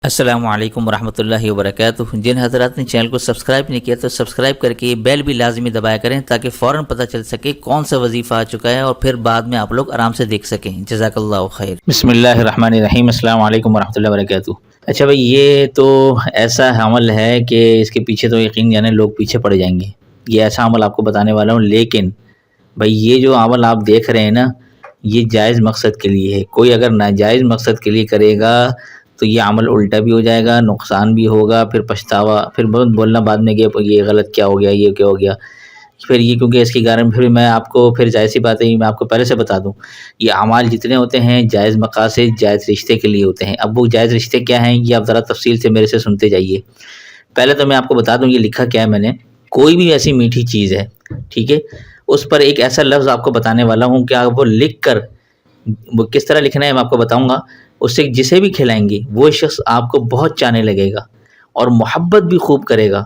السلام علیکم ورحمۃ اللہ وبرکاتہ۔ جن حضرات نے چینل کو سبسکرائب نہیں کیا تو سبسکرائب کر کے یہ بیل بھی لازمی دبایا کریں تاکہ فوراً پتہ چل سکے کون سا وظیفہ آ چکا ہے اور پھر بعد میں آپ لوگ آرام سے دیکھ سکیں۔ جزاک اللہ خیر۔ بسم اللہ الرحمن الرحیم۔ السلام علیکم ورحمۃ اللہ وبرکاتہ۔ اچھا بھائی، یہ تو ایسا عمل ہے کہ اس کے پیچھے تو یقین جانے لوگ پیچھے پڑ جائیں گے۔ یہ ایسا عمل آپ کو بتانے والا ہوں، لیکن بھائی یہ جو عمل آپ دیکھ رہے ہیں نا، یہ جائز مقصد کے لیے ہے۔ کوئی اگر ناجائز مقصد کے لیے کرے گا تو یہ عمل الٹا بھی ہو جائے گا، نقصان بھی ہوگا، پھر پچھتاوا، پھر بولنا بعد میں کہ یہ غلط کیا ہو گیا، یہ کیا ہو گیا۔ پھر یہ کیونکہ اس کی گارن پھر میں آپ کو پھر ظاہر سی بات ہے، میں آپ کو پہلے سے بتا دوں، یہ اعمال جتنے ہوتے ہیں جائز مقاصد جائز رشتے کے لیے ہوتے ہیں۔ اب وہ جائز رشتے کیا ہیں یہ آپ ذرا تفصیل سے میرے سے سنتے جائیے۔ پہلے تو میں آپ کو بتا دوں یہ لکھا کیا ہے میں نے۔ کوئی بھی ایسی میٹھی چیز ہے، ٹھیک ہے، اس پر ایک ایسا لفظ آپ کو بتانے والا ہوں کہ آپ وہ لکھ کر، وہ کس طرح لکھنا ہے میں آپ کو بتاؤں گا، اس سے جسے بھی کھلائیں گے وہ شخص آپ کو بہت چاہنے لگے گا اور محبت بھی خوب کرے گا۔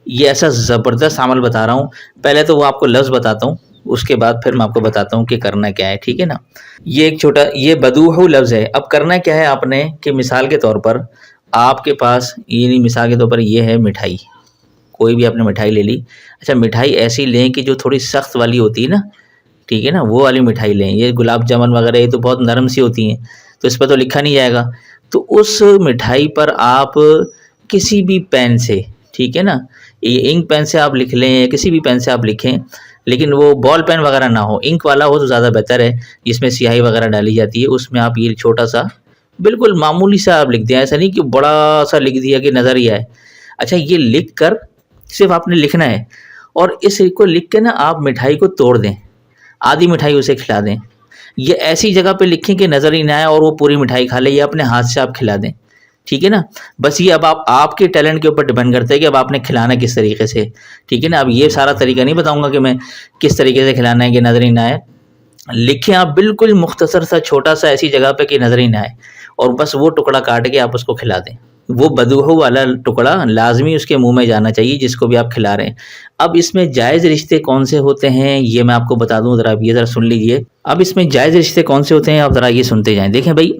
یہ ایسا زبردست عمل بتا رہا ہوں۔ پہلے تو وہ آپ کو لفظ بتاتا ہوں، اس کے بعد پھر میں آپ کو بتاتا ہوں کہ کرنا کیا ہے، ٹھیک ہے نا۔ یہ ایک چھوٹا یہ بدوح لفظ ہے۔ اب کرنا کیا ہے آپ نے کہ مثال کے طور پر آپ کے پاس یعنی مثال کے طور پر یہ ہے مٹھائی، کوئی بھی آپ نے مٹھائی لے لی۔ اچھا مٹھائی ایسی لیں کہ جو تھوڑی سخت والی ہوتی ہے نا، ٹھیک ہے نا، وہ والی مٹھائی لیں۔ یہ گلاب جامن وغیرہ یہ تو بہت نرم سی ہوتی ہیں تو اس پہ تو لکھا نہیں جائے گا۔ تو اس مٹھائی پر آپ کسی بھی پین سے، ٹھیک ہے نا، یہ انک پین سے آپ لکھ لیں یا کسی بھی پین سے آپ لکھیں، لیکن وہ بال پین وغیرہ نہ ہو، انک والا ہو تو زیادہ بہتر ہے، جس میں سیاہی وغیرہ ڈالی جاتی ہے۔ اس میں آپ یہ چھوٹا سا بالکل معمولی سا آپ لکھ دیں، ایسا نہیں کہ بڑا سا لکھ دیا کہ نظر ہی آئے۔ اچھا یہ لکھ کر صرف آپ نے لکھنا ہے، اور اس کو لکھ کے نا آپ مٹھائی کو توڑ دیں، آدھی مٹھائی اسے کھلا دیں۔ یہ ایسی جگہ پہ لکھیں کہ نظر ہی نہ آئے اور وہ پوری مٹھائی کھا لے، یا اپنے ہاتھ سے آپ کھلا دیں، ٹھیک ہے نا۔ بس یہ اب آپ کے ٹیلنٹ کے اوپر ڈیپینڈ کرتا ہے کہ اب آپ نے کھلانا کس طریقے سے، ٹھیک ہے نا۔ اب یہ سارا طریقہ نہیں بتاؤں گا کہ میں کس طریقے سے کھلانا ہے کہ نظر ہی نہ آئے۔ لکھیں آپ بالکل مختصر سا چھوٹا سا ایسی جگہ پہ کہ نظر ہی نہ آئے، اور بس وہ ٹکڑا کاٹ کے آپ اس کو کھلا دیں۔ وہ بدوح والا ٹکڑا لازمی اس کے منہ میں جانا چاہیے جس کو بھی آپ کھلا رہے ہیں۔ اب اس میں جائز رشتے کون سے ہوتے ہیں یہ میں آپ کو بتا دوں، ذرا یہ ذرا سن لیجئے۔ اب اس میں جائز رشتے کون سے ہوتے ہیں آپ ذرا یہ سنتے جائیں۔ دیکھیں بھائی،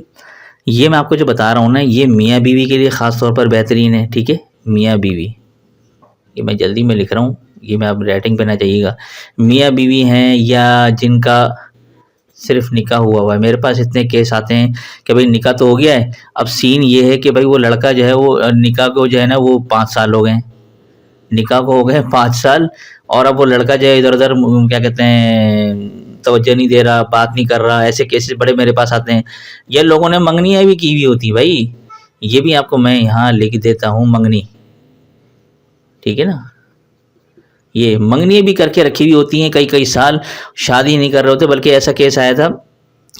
یہ میں آپ کو جو بتا رہا ہوں نا، یہ میاں بیوی کے لیے خاص طور پر بہترین ہے، ٹھیک ہے، میاں بیوی۔ یہ میں جلدی میں لکھ رہا ہوں، یہ میں آپ رائٹنگ پہ نہ چاہیے گا۔ میاں بیوی ہیں یا جن کا صرف نکاح ہوا ہے۔ میرے پاس اتنے کیس آتے ہیں کہ بھائی نکاح تو ہو گیا ہے، اب سین یہ ہے کہ بھائی وہ لڑکا جو ہے وہ نکاح کو جو ہے نا وہ 5 سال ہو گئے ہیں، نکاح کو ہو گئے 5 سال، اور اب وہ لڑکا جو ہے ادھر ادھر کیا کہتے ہیں توجہ نہیں دے رہا، بات نہیں کر رہا۔ ایسے کیسز بڑے میرے پاس آتے ہیں۔ یہ لوگوں نے منگنیاں بھی کی ہوئی ہوتی بھائی، یہ بھی آپ کو میں یہاں لکھ دیتا ہوں، منگنی، ٹھیک ہے نا، یہ منگنی بھی کر کے رکھی ہوئی ہوتی ہیں، کئی سال شادی نہیں کر رہے ہوتے۔ بلکہ ایسا کیس آیا تھا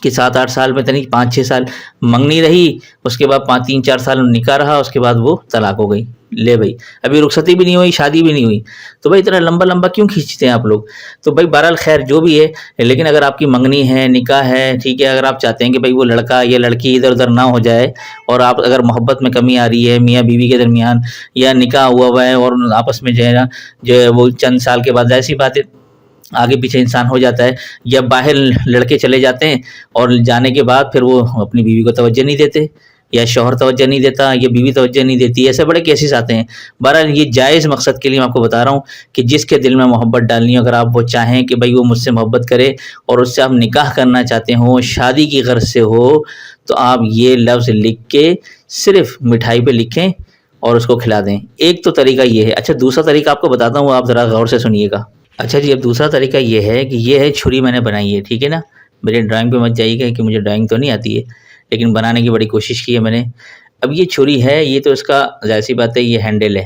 کہ 7-8 سال میں نہیں 5-6 سال منگنی رہی، اس کے بعد 3-4 سال نکاح رہا، اس کے بعد وہ طلاق ہو گئی۔ لے بھائی، ابھی رخصتی بھی نہیں ہوئی، شادی بھی نہیں ہوئی، تو بھائی اتنا لمبا کیوں کھینچتے ہیں آپ لوگ؟ تو بھائی بہرحال خیر جو بھی ہے، لیکن اگر آپ کی منگنی ہے، نکاح ہے، ٹھیک ہے، اگر آپ چاہتے ہیں کہ بھائی وہ لڑکا یا لڑکی ادھر ادھر نہ ہو جائے، اور آپ اگر محبت میں کمی آ رہی ہے میاں بیوی کے درمیان، یا نکاح ہوا ہے اور آپس میں جو ہے نا جو ہے وہ چند سال کے بعد ایسی بات ہے آگے پیچھے انسان ہو جاتا ہے، یا باہر لڑکے چلے جاتے ہیں اور جانے کے بعد پھر وہ اپنی بیوی کو توجہ نہیں دیتے، یا شوہر توجہ نہیں دیتا، یا بیوی توجہ نہیں دیتی، ایسے بڑے کیسز آتے ہیں۔ بہرحال یہ جائز مقصد کے لیے میں آپ کو بتا رہا ہوں کہ جس کے دل میں محبت ڈالنی ہو، اگر آپ وہ چاہیں کہ بھائی وہ مجھ سے محبت کرے اور اس سے آپ نکاح کرنا چاہتے ہوں، شادی کی غرض سے ہو، تو آپ یہ لفظ لکھ کے صرف مٹھائی پہ لکھیں اور اس کو کھلا دیں۔ ایک تو طریقہ یہ ہے۔ اچھا دوسرا طریقہ آپ کو بتاتا ہوں، آپ ذرا غور سے سنیے گا۔ اچھا جی، اب دوسرا طریقہ یہ ہے کہ یہ ہے چھری میں نے بنائی ہے، ٹھیک ہے نا۔ میرے ڈرائنگ پہ مت جائیے گا کہ مجھے ڈرائنگ تو نہیں آتی ہے، لیکن بنانے کی بڑی کوشش کی ہے میں نے۔ اب یہ چھری ہے، یہ تو اس کا ظاہر سی بات ہے یہ ہینڈل ہے،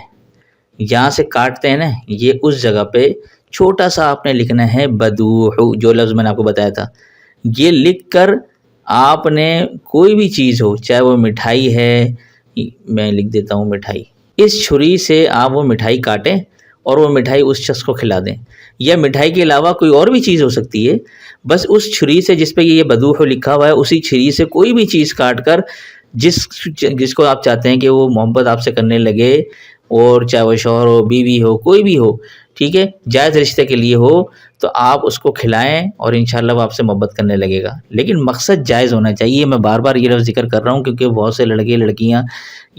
یہاں سے کاٹتے ہیں نا، یہ اس جگہ پہ چھوٹا سا آپ نے لکھنا ہے بدوح، جو لفظ میں نے آپ کو بتایا تھا۔ یہ لکھ کر آپ نے کوئی بھی چیز ہو، چاہے وہ مٹھائی ہے، میں لکھ دیتا ہوں مٹھائی، اس چھری سے آپ وہ مٹھائی کاٹیں اور وہ مٹھائی اس شخص کو کھلا دیں۔ یا مٹھائی کے علاوہ کوئی اور بھی چیز ہو سکتی ہے، بس اس چھری سے جس پہ یہ بدوح لکھا ہوا ہے، اسی چھری سے کوئی بھی چیز کاٹ کر جس کو آپ چاہتے ہیں کہ وہ محبت آپ سے کرنے لگے، اور چاہے وہ شوہر ہو، بیوی ہو، کوئی بھی ہو، ٹھیک ہے، جائز رشتے کے لیے ہو تو آپ اس کو کھلائیں اور انشاءاللہ وہ آپ سے محبت کرنے لگے گا، لیکن مقصد جائز ہونا چاہیے۔ میں بار بار یہ لفظ ذکر کر رہا ہوں کیونکہ بہت سے لڑکے لڑکیاں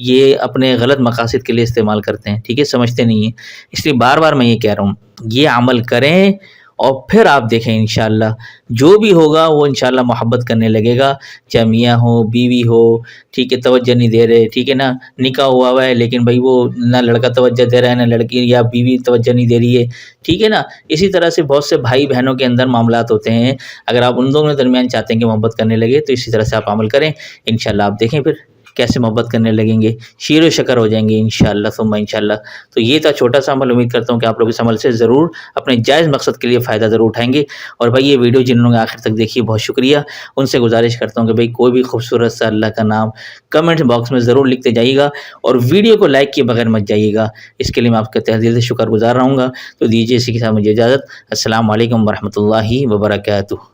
یہ اپنے غلط مقاصد کے لیے استعمال کرتے ہیں، ٹھیک ہے، سمجھتے نہیں ہیں، اس لیے بار بار میں یہ کہہ رہا ہوں یہ عمل کریں اور پھر آپ دیکھیں انشاءاللہ جو بھی ہوگا وہ انشاءاللہ محبت کرنے لگے گا، چاہے میاں ہو، بیوی ہو، ٹھیک ہے، توجہ نہیں دے رہے، ٹھیک ہے نا، نکاح ہوا ہے لیکن بھائی وہ نہ لڑکا توجہ دے رہا ہے نہ لڑکی یا بیوی توجہ نہیں دے رہی ہے، ٹھیک ہے نا۔ اسی طرح سے بہت سے بھائی بہنوں کے اندر معاملات ہوتے ہیں، اگر آپ ان دونوں کے درمیان چاہتے ہیں کہ محبت کرنے لگے تو اسی طرح سے آپ عمل کریں، انشاءاللہ آپ دیکھیں پھر کیسے محبت کرنے لگیں گے، شیر و شکر ہو جائیں گے انشاءاللہ ثم انشاءاللہ۔ تو یہ تھا چھوٹا سا عمل، امید کرتا ہوں کہ آپ لوگ اس عمل سے ضرور اپنے جائز مقصد کے لیے فائدہ ضرور اٹھائیں گے۔ اور بھائی یہ ویڈیو جنہوں نے آخر تک دیکھی بہت شکریہ، ان سے گزارش کرتا ہوں کہ بھائی کوئی بھی خوبصورت سا اللہ کا نام کمنٹ باکس میں ضرور لکھتے جائیے گا اور ویڈیو کو لائک کیے بغیر مت جائیے گا، اس کے لیے میں آپ کا تہہ دل سے شکر گزار رہوں گا۔ تو دیجیے اسی کے ساتھ مجھے اجازت، السلام علیکم ورحمۃ اللہ وبرکاتہ۔